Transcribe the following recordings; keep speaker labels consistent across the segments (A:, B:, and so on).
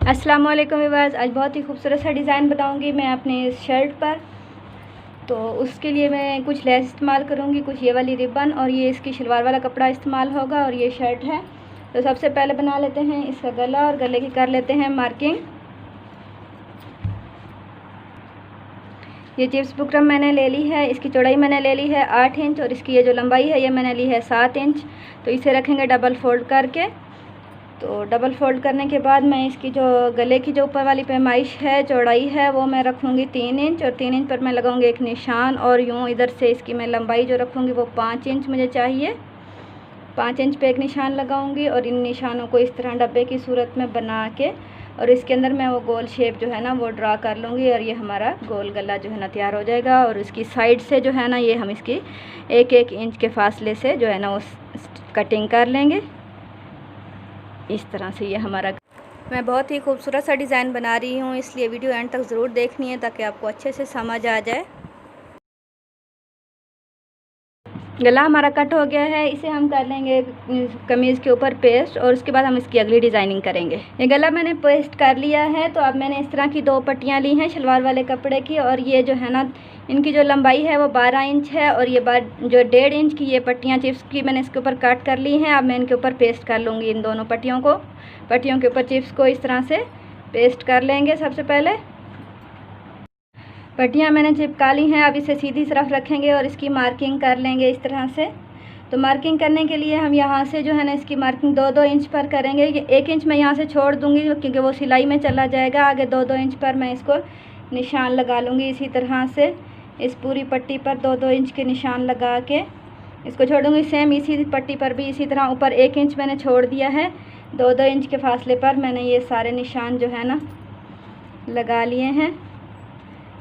A: अस्सलाम वालेकुम व्यूअर्स। आज बहुत ही खूबसूरत सा डिज़ाइन बनाऊंगी मैं अपने इस शर्ट पर। तो उसके लिए मैं कुछ लेस इस्तेमाल करूंगी, कुछ ये वाली रिबन, और ये इसकी शलवार वाला कपड़ा इस्तेमाल होगा, और ये शर्ट है। तो सबसे पहले बना लेते हैं इसका गला, और गले की कर लेते हैं मार्किंग। ये चिप्स बुकरम मैंने ले ली है, इसकी चौड़ाई मैंने ले ली है 8 इंच, और इसकी ये जो लंबाई है ये मैंने ली है 7 इंच। तो इसे रखेंगे डबल फोल्ड करके। तो डबल फोल्ड करने के बाद मैं इसकी जो गले की जो ऊपर वाली पैमाइश है, चौड़ाई है, वो मैं रखूँगी 3 इंच, और 3 इंच पर मैं लगाऊंगी एक निशान, और यूँ इधर से इसकी मैं लंबाई जो रखूँगी वो 5 इंच मुझे चाहिए। 5 इंच पे एक निशान लगाऊंगी, और इन निशानों को इस तरह डब्बे की सूरत में बना के, और इसके अंदर मैं वो गोल शेप जो है ना वो ड्रा कर लूँगी, और ये हमारा गोल गला जो है ना तैयार हो जाएगा। और इसकी साइड से जो है ना ये हम इसकी 1-1 इंच के फासले से जो है ना वो कटिंग कर लेंगे। इस तरह से ये हमारा, मैं बहुत ही खूबसूरत सा डिज़ाइन बना रही हूँ, इसलिए वीडियो एंड तक ज़रूर देखनी है ताकि आपको अच्छे से समझ आ जाए। गला हमारा कट हो गया है, इसे हम कर लेंगे कमीज़ के ऊपर पेस्ट, और उसके बाद हम इसकी अगली डिज़ाइनिंग करेंगे। ये गला मैंने पेस्ट कर लिया है। तो अब मैंने इस तरह की 2 पट्टियाँ ली हैं शलवार वाले कपड़े की, और ये जो है ना इनकी जो लंबाई है वो 12 इंच है, और ये जो 1.5 इंच की ये पट्टियाँ चिप्स की मैंने इसके ऊपर कट कर ली हैं। अब मैं इनके ऊपर पेस्ट कर लूँगी, इन दोनों पट्टियों के ऊपर चिप्स को इस तरह से पेस्ट कर लेंगे। सबसे पहले पट्टियाँ मैंने चिपका ली हैं, अब इसे सीधी तरफ रखेंगे और इसकी मार्किंग कर लेंगे इस तरह से। तो मार्किंग करने के लिए हम यहाँ से जो है ना इसकी मार्किंग 2-2 इंच पर करेंगे। ये 1 इंच मैं यहाँ से छोड़ दूँगी क्योंकि वो सिलाई में चला जाएगा। आगे 2-2 इंच पर मैं इसको निशान लगा लूँगी। इसी तरह से इस पूरी पट्टी पर 2-2 इंच के निशान लगा के इसको छोड़ूँगी। सेम इसी पट्टी पर भी इसी तरह ऊपर 1 इंच मैंने छोड़ दिया है। 2-2 इंच के फासले पर मैंने ये सारे निशान जो है ना लगा लिए हैं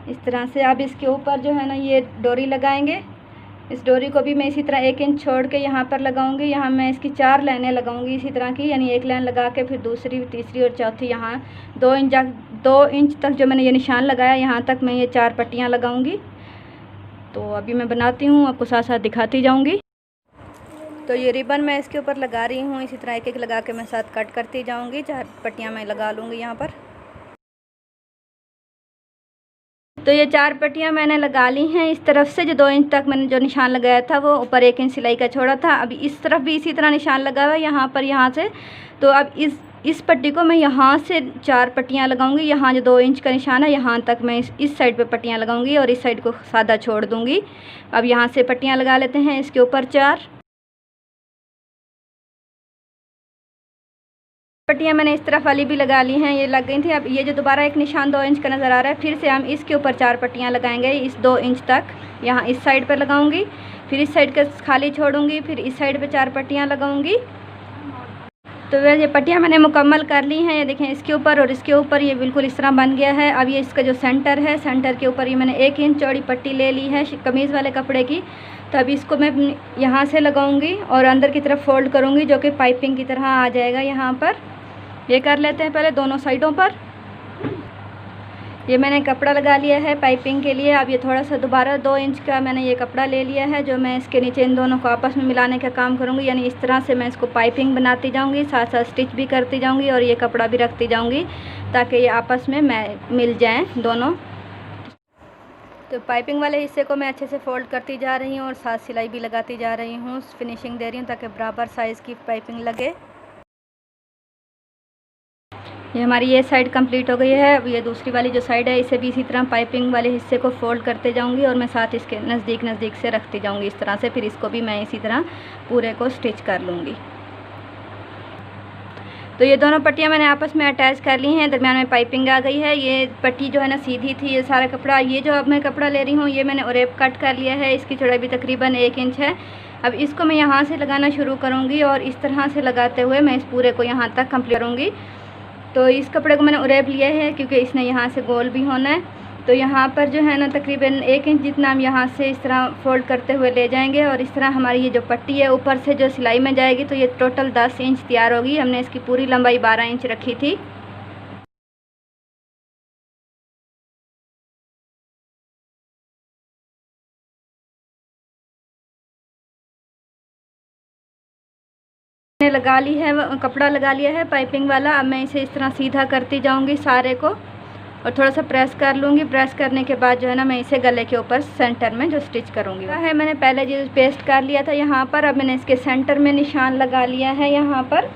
A: इस तरह से। अब इसके ऊपर जो है ना ये डोरी लगाएंगे। इस डोरी को भी मैं इसी तरह 1 इंच छोड़ के यहाँ पर लगाऊंगी। यहाँ मैं इसकी 4 लाइनें लगाऊंगी इसी तरह की, यानी एक लाइन लगा के फिर दूसरी, तीसरी और चौथी। यहाँ 2 इंच तक जो मैंने ये निशान लगाया यहाँ तक मैं ये 4 पट्टियाँ लगाऊंगी। तो अभी मैं बनाती हूँ, आपको साथ साथ दिखाती जाऊँगी। तो ये रिबन मैं इसके ऊपर लगा रही हूँ, इसी तरह एक एक लगा के मैं साथ कट करती जाऊँगी। 4 पट्टियाँ मैं लगा लूँगी यहाँ पर। तो ये 4 पट्टियाँ मैंने लगा ली हैं। इस तरफ से जो 2 इंच तक मैंने जो निशान लगाया था वो ऊपर 1 इंच सिलाई का छोड़ा था। अभी इस तरफ भी इसी तरह निशान लगा हुआ है यहाँ पर, यहाँ से। तो अब इस पट्टी को मैं यहाँ से 4 पट्टियाँ लगाऊंगी। यहाँ जो 2 इंच का निशान है यहाँ तक मैं इस साइड पे पट्टियाँ लगाऊंगी, और इस साइड को सादा छोड़ दूँगी। अब यहाँ से पट्टियाँ लगा लेते हैं इसके ऊपर 4 पट्टियाँ मैंने इस तरफ वाली भी लगा ली हैं, ये लग गई थी। अब ये जो दोबारा एक निशान 2 इंच का नज़र आ रहा है, फिर से हम इसके ऊपर 4 पट्टियाँ लगाएंगे इस 2 इंच तक। यहाँ इस साइड पर लगाऊंगी, फिर इस साइड का खाली छोड़ूंगी, फिर इस साइड पे 4 पट्टियाँ लगाऊंगी। तो वह ये पट्टियाँ मैंने मुकम्मल कर ली हैं। ये देखें, इसके ऊपर और इसके ऊपर ये बिल्कुल इस तरह बन गया है। अब ये इसका जो सेंटर है, सेंटर के ऊपर ये मैंने 1 इंच चौड़ी पट्टी ले ली है कमीज़ वाले कपड़े की। तो अब इसको मैं यहाँ से लगाऊंगी और अंदर की तरफ फोल्ड करूँगी, जो कि पाइपिंग की तरह आ जाएगा। यहाँ पर ये कर लेते हैं पहले दोनों साइडों पर। ये मैंने कपड़ा लगा लिया है पाइपिंग के लिए। अब ये थोड़ा सा दोबारा 2 इंच का मैंने ये कपड़ा ले लिया है, जो मैं इसके नीचे इन दोनों को आपस में मिलाने का काम करूँगी। यानी इस तरह से मैं इसको पाइपिंग बनाती जाऊँगी, साथ साथ स्टिच भी करती जाऊँगी, और ये कपड़ा भी रखती जाऊँगी ताकि ये आपस में मिल जाएँ दोनों। तो पाइपिंग वाले हिस्से को मैं अच्छे से फोल्ड करती जा रही हूँ और साथ सिलाई भी लगाती जा रही हूँ, फिनिशिंग दे रही हूँ ताकि बराबर साइज़ की पाइपिंग लगे। ये हमारी ये साइड कंप्लीट हो गई है। अब ये दूसरी वाली जो साइड है इसे भी इसी तरह पाइपिंग वाले हिस्से को फोल्ड करते जाऊंगी, और मैं साथ इसके नज़दीक से रखती जाऊंगी इस तरह से। फिर इसको भी मैं इसी तरह पूरे को स्टिच कर लूँगी। तो ये दोनों पट्टियाँ मैंने आपस में अटैच कर ली हैं, दरम्यान में पाइपिंग आ गई है। ये पट्टी जो है ना सीधी थी, ये सारा कपड़ा, ये जो अब मैं कपड़ा ले रही हूँ ये मैंने ओरेप कट कर लिया है। इसकी चौड़ाई भी तकरीबन 1 इंच है। अब इसको मैं यहाँ से लगाना शुरू करूँगी, और इस तरह से लगाते हुए मैं इस पूरे को यहाँ तक कंप्लीट करूँगी। तो इस कपड़े को मैंने उरेब लिया है क्योंकि इसने यहाँ से गोल भी होना है। तो यहाँ पर जो है ना तकरीबन 1 इंच जितना हम यहाँ से इस तरह फोल्ड करते हुए ले जाएंगे, और इस तरह हमारी ये जो पट्टी है ऊपर से जो सिलाई में जाएगी, तो ये टोटल 10 इंच तैयार होगी। हमने इसकी पूरी लंबाई 12 इंच रखी थी। मैंने लगा ली है, कपड़ा लगा लिया है पाइपिंग वाला। अब मैं इसे इस तरह सीधा करती जाऊंगी सारे को और थोड़ा सा प्रेस कर लूँगी। प्रेस करने के बाद जो है ना मैं इसे गले के ऊपर सेंटर में जो स्टिच करूँगी है। मैंने पहले जो पेस्ट कर लिया था यहाँ पर, अब मैंने इसके सेंटर में निशान लगा लिया है यहाँ पर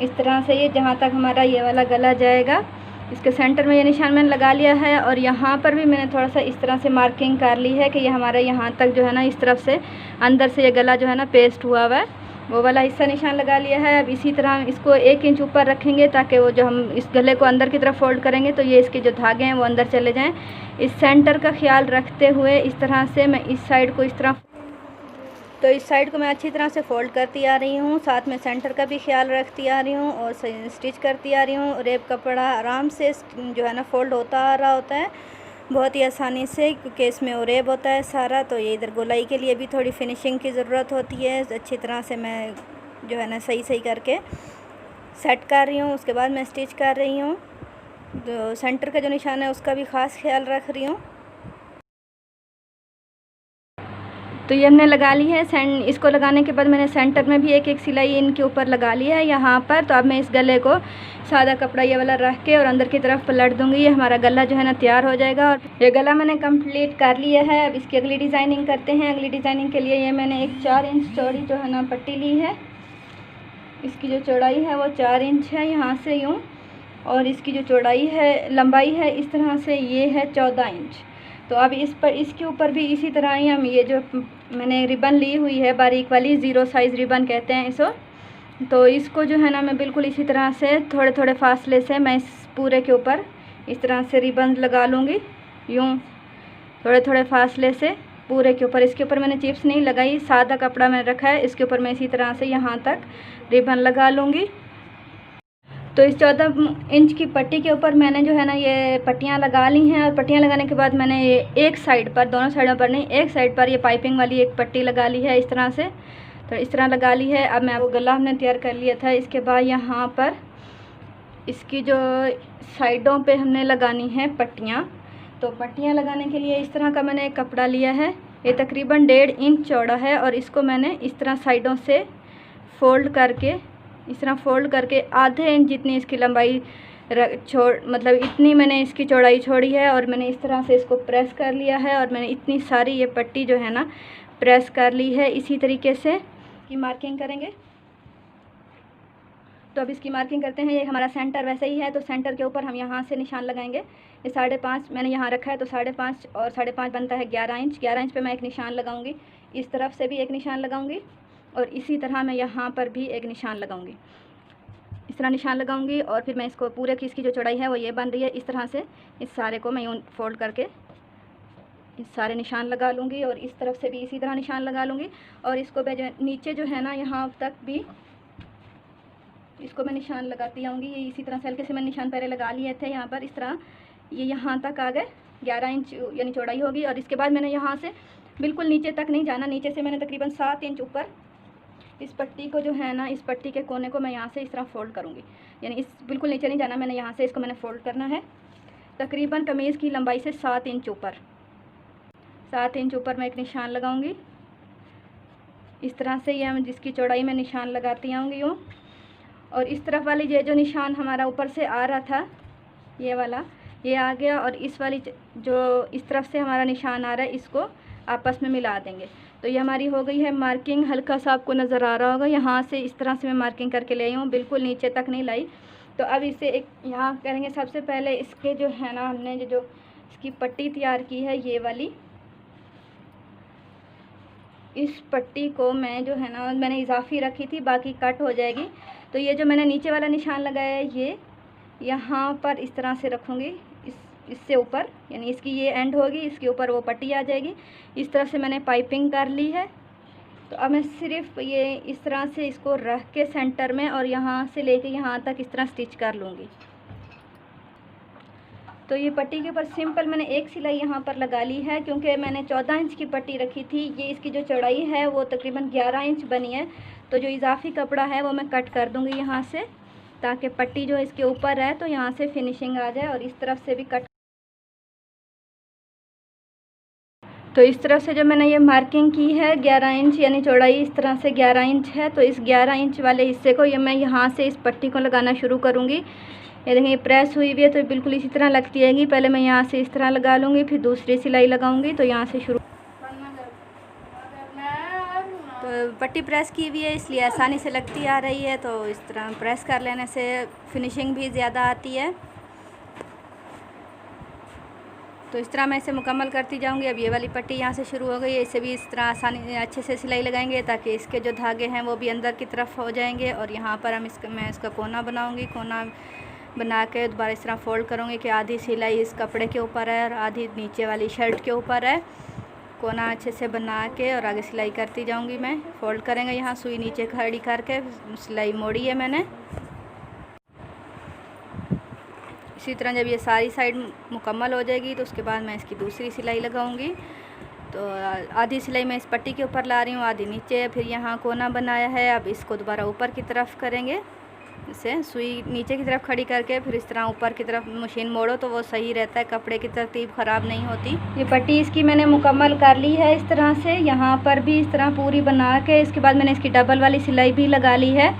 A: इस तरह से। ये जहाँ तक हमारा ये वाला गला जाएगा इसके सेंटर में ये निशान मैंने लगा लिया है। और यहाँ पर भी मैंने थोड़ा सा इस तरह से मार्किंग कर ली है कि ये हमारा यहाँ तक जो है ना इस तरफ से अंदर से ये गला जो है ना पेस्ट हुआ हुआ है, वो वाला हिस्सा निशान लगा लिया है। अब इसी तरह इसको 1 इंच ऊपर रखेंगे ताकि वो जो हम इस गले को अंदर की तरफ फोल्ड करेंगे तो ये इसके जो धागे हैं वो अंदर चले जाएं। इस सेंटर का ख्याल रखते हुए इस तरह से मैं इस साइड को इस साइड को मैं अच्छी तरह से फ़ोल्ड करती आ रही हूँ, साथ में सेंटर का भी ख्याल रखती आ रही हूँ और स्टिच करती आ रही हूँ। रेप कपड़ा आराम से जो है ना फ़ोल्ड होता आ रहा होता है बहुत ही आसानी से, क्योंकि इसमें ओरेब होता है सारा। तो ये इधर गोलाई के लिए भी थोड़ी फिनिशिंग की ज़रूरत होती है। अच्छी तरह से मैं जो है ना सही करके सेट कर रही हूँ, उसके बाद मैं स्टिच कर रही हूँ। तो सेंटर का जो निशान है उसका भी ख़ास ख्याल रख रही हूँ। तो ये हमने लगा ली है। इसको लगाने के बाद मैंने सेंटर में भी एक सिलाई इनके ऊपर लगा ली है यहाँ पर। तो अब मैं इस गले को सादा कपड़ा ये वाला रख के और अंदर की तरफ पलट दूँगी। ये हमारा गला जो है ना तैयार हो जाएगा। और ये गला मैंने कंप्लीट कर लिया है। अब इसकी अगली डिज़ाइनिंग करते हैं। अगली डिज़ाइनिंग के लिए ये मैंने एक 4 इंच चौड़ी जो है ना पट्टी ली है। इसकी जो चौड़ाई है वो 4 इंच है यहाँ से यूँ, और इसकी जो चौड़ाई है लंबाई है इस तरह से ये है 14 इंच। तो अब इसके ऊपर भी इसी तरह ही हम ये जो मैंने रिबन ली हुई है बारीक वाली, 0 साइज़ रिबन कहते हैं इसको, तो इसको जो है ना मैं बिल्कुल इसी तरह से थोड़े थोड़े फासले से मैं इस पूरे के ऊपर इस तरह से रिबन लगा लूँगी। यूँ थोड़े थोड़े फासले से पूरे के ऊपर। इसके ऊपर मैंने चिप्स नहीं लगाई, सादा कपड़ा मैंने रखा है। इसके ऊपर मैं इसी तरह से यहाँ तक रिबन लगा लूँगी। तो इस 14 इंच की पट्टी के ऊपर मैंने जो है ना ये पट्टियाँ लगा ली हैं। और पट्टियाँ लगाने के बाद मैंने ये एक साइड पर, दोनों साइडों पर नहीं, एक साइड पर ये पाइपिंग वाली एक पट्टी लगा ली है इस तरह से। तो इस तरह लगा ली है। अब मैं वो गला हमने तैयार कर लिया था। इसके बाद यहाँ पर इसकी जो साइडों पे हमने लगानी है पट्टियाँ। तो पट्टियाँ लगाने के लिए इस तरह का मैंने एक कपड़ा लिया है, ये तकरीबन 1.5 इंच चौड़ा है। और इसको मैंने इस तरह साइडों से फ़ोल्ड करके इस तरह फ़ोल्ड करके आधे इंच जितनी इसकी लंबाई मतलब इतनी मैंने इसकी चौड़ाई छोड़ी है। और मैंने इस तरह से इसको प्रेस कर लिया है और मैंने इतनी सारी ये पट्टी जो है ना प्रेस कर ली है। इसी तरीके से की मार्किंग करेंगे। तो अब इसकी मार्किंग करते हैं। ये हमारा सेंटर वैसे ही है, तो सेंटर के ऊपर हम यहाँ से निशान लगाएंगे। ये 5.5 मैंने यहाँ रखा है, तो 5.5 और 5.5 बनता है 11 इंच। 11 इंच पे मैं एक निशान लगाऊंगी, इस तरफ से भी एक निशान लगाऊंगी और इसी तरह मैं यहाँ पर भी एक निशान लगाऊंगी। इस तरह निशान लगाऊंगी और फिर मैं इसको पूरे की इसकी जो चौड़ाई है वो ये बन रही है। इस तरह से इस सारे को मैं यूँ फोल्ड करके इस सारे निशान लगा लूँगी और इस तरफ से भी इसी तरह निशान लगा लूँगी। और इसको मैं जो नीचे जो है ना यहाँ तक भी इसको मैं निशान लगाती आऊँगी। ये इसी तरह से हल्के से मैंने निशान पहले लगा लिए थे यहाँ पर। इस तरह ये यहाँ तक आ गए, 11 इंच यानी चौड़ाई होगी। और इसके बाद मैंने यहाँ से बिल्कुल नीचे तक नहीं जाना, नीचे से मैंने तकरीबन 7 इंच ऊपर इस पट्टी को जो है ना, इस पट्टी के कोने को मैं यहाँ से इस तरह फ़ोल्ड करूँगी। यानी इस बिल्कुल नीचे नहीं जाना, मैंने यहाँ से इसको मैंने फ़ोल्ड करना है तकरीबन कमीज़ की लंबाई से 7 इंच ऊपर। 7 इंच ऊपर मैं एक निशान लगाऊँगी इस तरह से। ये मैं जिसकी चौड़ाई में निशान लगाती आऊँगी यूँ। और इस तरफ वाली ये जो निशान हमारा ऊपर से आ रहा था ये वाला, ये आ गया। और इस वाली जो इस तरफ से हमारा निशान आ रहा है इसको आपस में मिला देंगे। तो ये हमारी हो गई है मार्किंग। हल्का सा आपको नज़र आ रहा होगा, यहाँ से इस तरह से मैं मार्किंग करके ले आई हूँ, बिल्कुल नीचे तक नहीं लाई। तो अब इसे एक यहाँ करेंगे। सबसे पहले इसके जो है ना हमने जो इसकी पट्टी तैयार की है ये वाली, इस पट्टी को मैं जो है ना मैंने इजाफी रखी थी, बाकी कट हो जाएगी। तो ये जो मैंने नीचे वाला निशान लगाया है ये यहाँ पर इस तरह से रखूँगी, इससे ऊपर, यानी इसकी ये एंड होगी, इसके ऊपर वो पट्टी आ जाएगी। इस तरह से मैंने पाइपिंग कर ली है। तो अब मैं सिर्फ ये इस तरह से इसको रख के सेंटर में और यहाँ से लेके यहाँ तक इस तरह स्टिच कर लूँगी। तो ये पट्टी के ऊपर सिंपल मैंने एक सिलाई यहाँ पर लगा ली है, क्योंकि मैंने 14 इंच की पट्टी रखी थी। ये इसकी जो चौड़ाई है वो तकरीबन 11 इंच बनी है। तो जो इजाफी कपड़ा है वो मैं कट कर दूँगी यहाँ से, ताकि पट्टी जो इसके ऊपर है तो यहाँ से फिनिशिंग आ जाए। और इस तरफ से भी कट। तो इस तरह से जो मैंने ये मार्किंग की है 11 इंच, यानी चौड़ाई इस तरह से 11 इंच है। तो इस 11 इंच वाले हिस्से को ये मैं यहाँ से इस पट्टी को लगाना शुरू करूँगी। ये देखिए प्रेस हुई हुई है तो बिल्कुल इसी तरह लगती रहेगी। पहले मैं यहाँ से इस तरह लगा लूँगी, फिर दूसरी सिलाई लगाऊँगी। तो यहाँ से शुरू, तो पट्टी प्रेस की हुई है इसलिए आसानी से लगती आ रही है। तो इस तरह प्रेस कर लेने से फिनिशिंग भी ज़्यादा आती है। तो इस तरह मैं इसे मुकम्मल करती जाऊंगी। अब ये वाली पट्टी यहाँ से शुरू हो गई है, इसे भी इस तरह आसानी अच्छे से सिलाई लगाएंगे ताकि इसके जो धागे हैं वो भी अंदर की तरफ हो जाएंगे। और यहाँ पर मैं इसका कोना बनाऊंगी। कोना बना के दोबारा इस तरह फ़ोल्ड करूँगी कि आधी सिलाई इस कपड़े के ऊपर है और आधी नीचे वाली शर्ट के ऊपर है। कोना अच्छे से बना के और आगे सिलाई करती जाऊँगी मैं। फ़ोल्ड करेंगे, यहाँ सुई नीचे खड़ी करके सिलाई मोड़ी है मैंने। इसी तरह जब ये सारी साइड मुकम्मल हो जाएगी तो उसके बाद मैं इसकी दूसरी सिलाई लगाऊंगी। तो आधी सिलाई मैं इस पट्टी के ऊपर ला रही हूँ, आधी नीचे। फिर यहाँ कोना बनाया है, अब इसको दोबारा ऊपर की तरफ करेंगे। इसे सुई नीचे की तरफ खड़ी करके फिर इस तरह ऊपर की तरफ मशीन मोड़ो तो वो सही रहता है, कपड़े की तरतीब ख़राब नहीं होती। ये पट्टी इसकी मैंने मुकम्मल कर ली है इस तरह से। यहाँ पर भी इस तरह पूरी बना के इसके बाद मैंने इसकी डबल वाली सिलाई भी लगा ली है।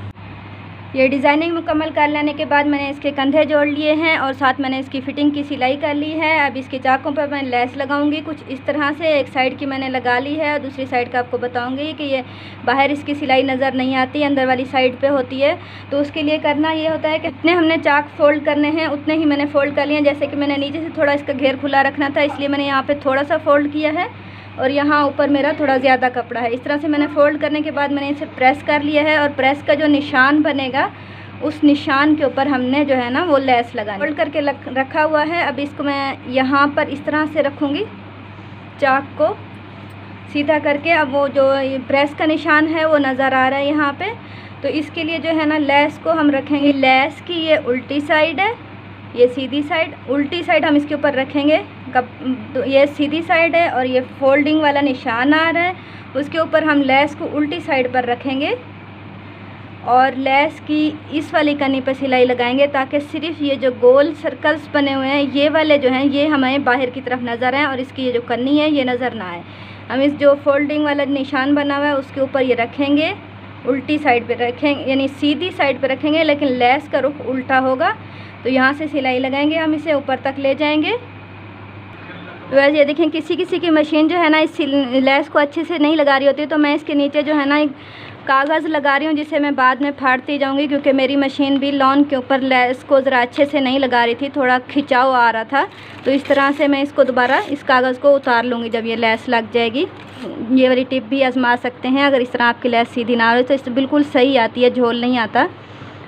A: ये डिज़ाइनिंग मुकम्मल कर लेने के बाद मैंने इसके कंधे जोड़ लिए हैं और साथ मैंने इसकी फ़िटिंग की सिलाई कर ली है। अब इसके चाकों पर मैं लेस लगाऊंगी कुछ इस तरह से। एक साइड की मैंने लगा ली है और दूसरी साइड का आपको बताऊंगी कि ये बाहर इसकी सिलाई नज़र नहीं आती, अंदर वाली साइड पे होती है। तो उसके लिए करना ये होता है कि जितने हमने चाक फ़ोल्ड करने हैं उतने ही मैंने फ़ोल्ड कर लिए। जैसे कि मैंने नीचे से थोड़ा इसका घेर खुला रखना था, इसलिए मैंने यहाँ पर थोड़ा सा फ़ोल्ड किया है और यहाँ ऊपर मेरा थोड़ा ज़्यादा कपड़ा है। इस तरह से मैंने फ़ोल्ड करने के बाद मैंने इसे प्रेस कर लिया है और प्रेस का जो निशान बनेगा उस निशान के ऊपर हमने जो है ना वो लेस लगानी। फोल्ड करके रखा हुआ है। अब इसको मैं यहाँ पर इस तरह से रखूँगी, चाक को सीधा करके। अब वो जो प्रेस का निशान है वो नज़र आ रहा है यहाँ पे। तो इसके लिए जो है ना लेस को हम रखेंगे, लेस की ये उल्टी साइड है, ये सीधी साइड, उल्टी साइड हम इसके ऊपर रखेंगे। तो ये सीधी साइड है और ये फोल्डिंग वाला निशान आ रहा है, उसके ऊपर हम लेस को उल्टी साइड पर रखेंगे और लेस की इस वाली कनी पर सिलाई लगाएंगे ताकि सिर्फ ये जो गोल सर्कल्स बने हुए हैं ये वाले जो हैं ये हमें बाहर की तरफ नज़र आए और इसकी ये जो कन्नी है ये नज़र ना आए। हम इस जो फोल्डिंग वाला निशान बना हुआ है उसके ऊपर ये रखेंगे, उल्टी साइड पे रखेंगे, यानी सीधी साइड पे रखेंगे लेकिन लेस का रुख उल्टा होगा। तो यहाँ से सिलाई लगाएंगे, हम इसे ऊपर तक ले जाएंगे। तो वैसे ये देखें किसी किसी की मशीन जो है ना इस लेस को अच्छे से नहीं लगा रही होती, तो मैं इसके नीचे जो है ना एक कागज़ लगा रही हूँ जिसे मैं बाद में फाड़ती जाऊँगी, क्योंकि मेरी मशीन भी लॉन के ऊपर लेस को ज़रा अच्छे से नहीं लगा रही थी, थोड़ा खिंचाव आ रहा था। तो इस तरह से मैं इसको दोबारा इस कागज़ को उतार लूँगी जब ये लेस लग जाएगी। ये वाली टिप भी आजमा सकते हैं, अगर इस तरह आपकी लेस सीधी ना हो तो इससे बिल्कुल सही आती है, झोल नहीं आता।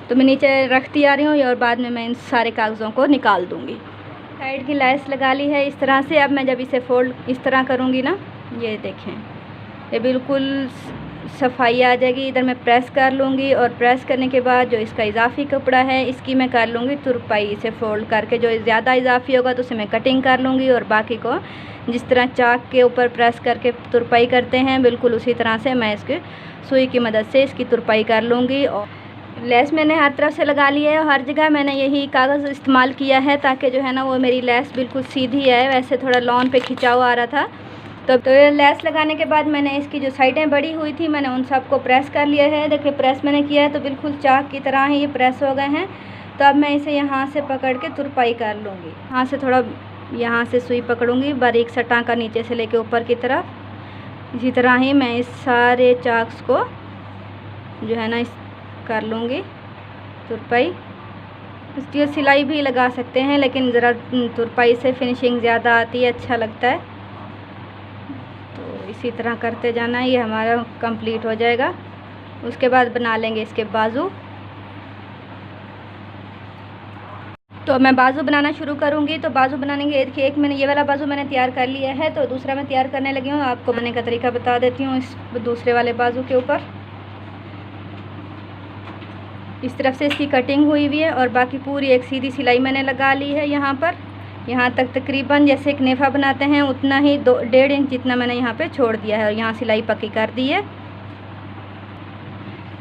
A: तो मैं नीचे रखती आ रही हूँ और बाद में मैं इन सारे कागज़ों को निकाल दूँगी। साइड की लेस लगा ली है इस तरह से। अब मैं जब इसे फोल्ड इस तरह करूँगी ना, ये देखें ये बिल्कुल सफाई आ जाएगी। इधर मैं प्रेस कर लूँगी और प्रेस करने के बाद जो इसका इजाफी कपड़ा है इसकी मैं कर लूँगी तुरपाई। इसे फोल्ड करके जो ज़्यादा इजाफी होगा तो उसे मैं कटिंग कर लूँगी और बाकी को जिस तरह चाक के ऊपर प्रेस करके तुरपाई करते हैं बिल्कुल उसी तरह से मैं इसके सुई की मदद से इसकी तुरपाई कर लूँगी। और लेस मैंने हर तरफ से लगा ली है और हर जगह मैंने यही कागज़ इस्तेमाल किया है ताकि जो है ना वो मेरी लेस बिल्कुल सीधी है। वैसे थोड़ा लॉन पे खिंचाव आ रहा था। तो लेस लगाने के बाद मैंने इसकी जो साइडें बड़ी हुई थी मैंने उन सबको प्रेस कर लिया है। देखिए प्रेस मैंने किया है तो बिल्कुल चाक की तरह ही ये प्रेस हो गए हैं। तो अब मैं इसे यहाँ से पकड़ के तुरपाई कर लूँगी। यहाँ से थोड़ा यहाँ से सुई पकड़ूँगी बारीक सा टाँका नीचे से लेके ऊपर की तरफ। इसी तरह ही मैं इस सारे चाक्स को जो है ना इस कर लूँगी तुरपाई। इसकी सिलाई भी लगा सकते हैं लेकिन ज़रा तुरपाई से फिनिशिंग ज़्यादा आती है, अच्छा लगता है। तो इसी तरह करते जाना, ये हमारा कंप्लीट हो जाएगा। उसके बाद बना लेंगे इसके बाजू। तो मैं बाजू बनाना शुरू करूँगी। तो बाजू बनाने के देखिए एक मैंने ये वाला बाजू मैंने तैयार कर लिया है, तो दूसरा मैं तैयार करने लगी हूँ। आपको बनाने का तरीका बता देती हूँ। इस दूसरे वाले बाजू के ऊपर इस तरफ से इसकी कटिंग हुई हुई है और बाकी पूरी एक सीधी सिलाई मैंने लगा ली है। यहाँ पर यहाँ तक तकरीबन जैसे एक नेफा बनाते हैं उतना ही 1.5 इंच जितना मैंने यहाँ पे छोड़ दिया है और यहाँ सिलाई पक्की कर दी है।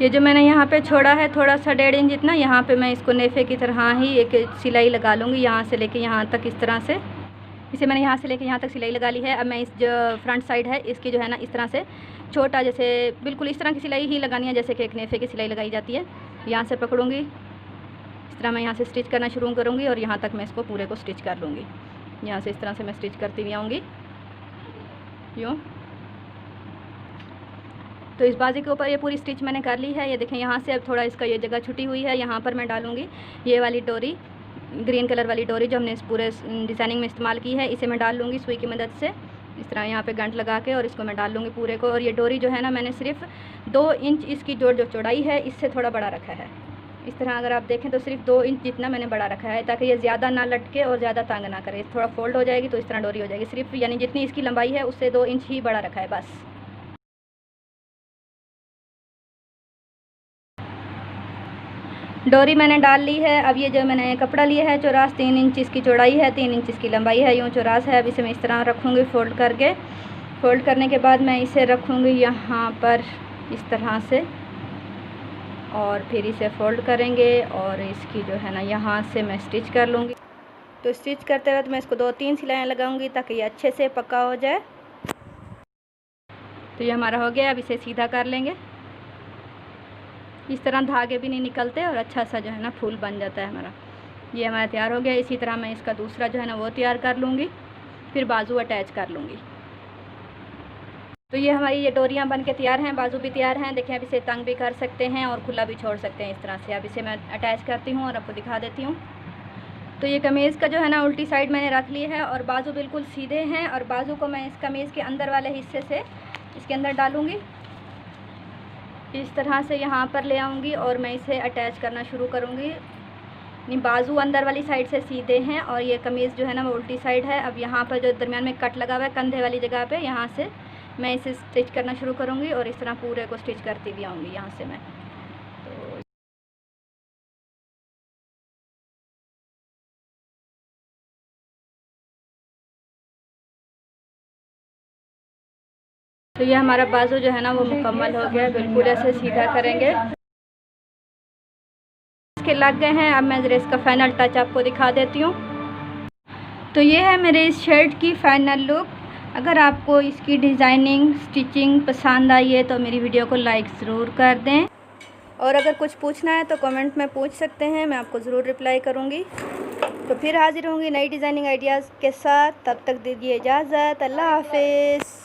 A: ये जो मैंने यहाँ पे छोड़ा है थोड़ा सा 1.5 इंच जितना, यहाँ पे मैं इसको नेफे की तरह ही एक सिलाई लगा लूँगी यहाँ से लेके यहाँ तक इस तरह से। इसे मैंने यहाँ से लेके यहाँ तक सिलाई लगा ली है। अब मैं इस जो फ्रंट साइड है इसकी जो है ना इस तरह से छोटा, जैसे बिल्कुल इस तरह की सिलाई ही लगानी है जैसे कि एक नेफे की सिलाई लगाई जाती है। यहाँ से पकड़ूँगी, इस तरह मैं यहाँ से स्टिच करना शुरू करूँगी और यहाँ तक मैं इसको पूरे को स्टिच कर लूँगी। यहाँ से इस तरह से मैं स्टिच करती हुई आऊँगी यूँ। तो इस बाजू के ऊपर ये पूरी स्टिच मैंने कर ली है। ये देखें यहाँ से अब थोड़ा इसका ये जगह छुटी हुई है, यहाँ पर मैं डालूँगी ये वाली डोरी, ग्रीन कलर वाली डोरी जो हमने इस पूरे डिज़ाइनिंग में इस्तेमाल की है। इसे मैं डाल लूँगी सुई की मदद से, इस तरह यहाँ पे गंठ लगा के, और इसको मैं डाल लूँगी पूरे को। और ये डोरी जो है ना मैंने सिर्फ 2 इंच इसकी जो चौड़ाई है इससे थोड़ा बड़ा रखा है। इस तरह अगर आप देखें तो सिर्फ 2 इंच जितना मैंने बड़ा रखा है, ताकि ये ज़्यादा ना लटके और ज़्यादा तंग ना करे। थोड़ा फोल्ड हो जाएगी तो इस तरह डोरी हो जाएगी। सिर्फ यानी जितनी इसकी लंबाई है उससे 2 इंच ही बड़ा रखा है बस। डोरी मैंने डाल ली है। अब ये जो मैंने कपड़ा लिया है चौरास 3 इंच इसकी चौड़ाई है, 3 इंच इसकी लंबाई है, यूँ चौरास है। अब इसे मैं इस तरह रखूँगी फोल्ड करके। फोल्ड करने के बाद मैं इसे रखूँगी यहाँ पर इस तरह से, और फिर इसे फोल्ड करेंगे और इसकी जो है ना यहाँ से मैं स्टिच कर लूँगी। तो स्टिच करते वक्त मैं इसको 2-3 सिलाइयाँ लगाऊँगी ताकि ये अच्छे से पक्का हो जाए। तो ये हमारा हो गया। अब इसे सीधा कर लेंगे। इस तरह धागे भी नहीं निकलते और अच्छा सा जो है ना फूल बन जाता है हमारा। ये हमारा तैयार हो गया। इसी तरह मैं इसका दूसरा जो है ना वो तैयार कर लूँगी, फिर बाजू अटैच कर लूँगी। तो ये हमारी ये डोरियाँ बन के तैयार हैं, बाजू भी तैयार हैं। देखें अब इसे तंग भी कर सकते हैं और खुला भी छोड़ सकते हैं इस तरह से। अब इसे मैं अटैच करती हूँ और आपको दिखा देती हूँ। तो ये कमीज़ का जो है ना उल्टी साइड मैंने रख ली है और बाजू बिल्कुल सीधे हैं, और बाजू को मैं इस कमीज़ के अंदर वाले हिस्से से इसके अंदर डालूँगी। इस तरह से यहाँ पर ले आऊँगी और मैं इसे अटैच करना शुरू करूँगी। यानी बाजू अंदर वाली साइड से सीधे हैं और ये कमीज़ जो है ना वो उल्टी साइड है। अब यहाँ पर जो दरमियान में कट लगा हुआ है कंधे वाली जगह पे, यहाँ से मैं इसे स्टिच करना शुरू करूँगी और इस तरह पूरे को स्टिच करती भी आऊँगी यहाँ से मैं। तो ये हमारा बाजू जो है ना वो मुकम्मल हो गया। बिल्कुल ऐसे सीधा करेंगे। इसके लग गए हैं। अब मैं ज़रा इसका फाइनल टच आपको दिखा देती हूँ। तो ये है मेरे इस शर्ट की फ़ाइनल लुक। अगर आपको इसकी डिज़ाइनिंग स्टिचिंग पसंद आई है तो मेरी वीडियो को लाइक ज़रूर कर दें, और अगर कुछ पूछना है तो कमेंट में पूछ सकते हैं, मैं आपको ज़रूर रिप्लाई करूँगी। तो फिर हाजिर होंगी नई डिज़ाइनिंग आइडियाज़ के साथ। तब तक दीजिए इजाज़त। अल्लाह हाफ़िज़।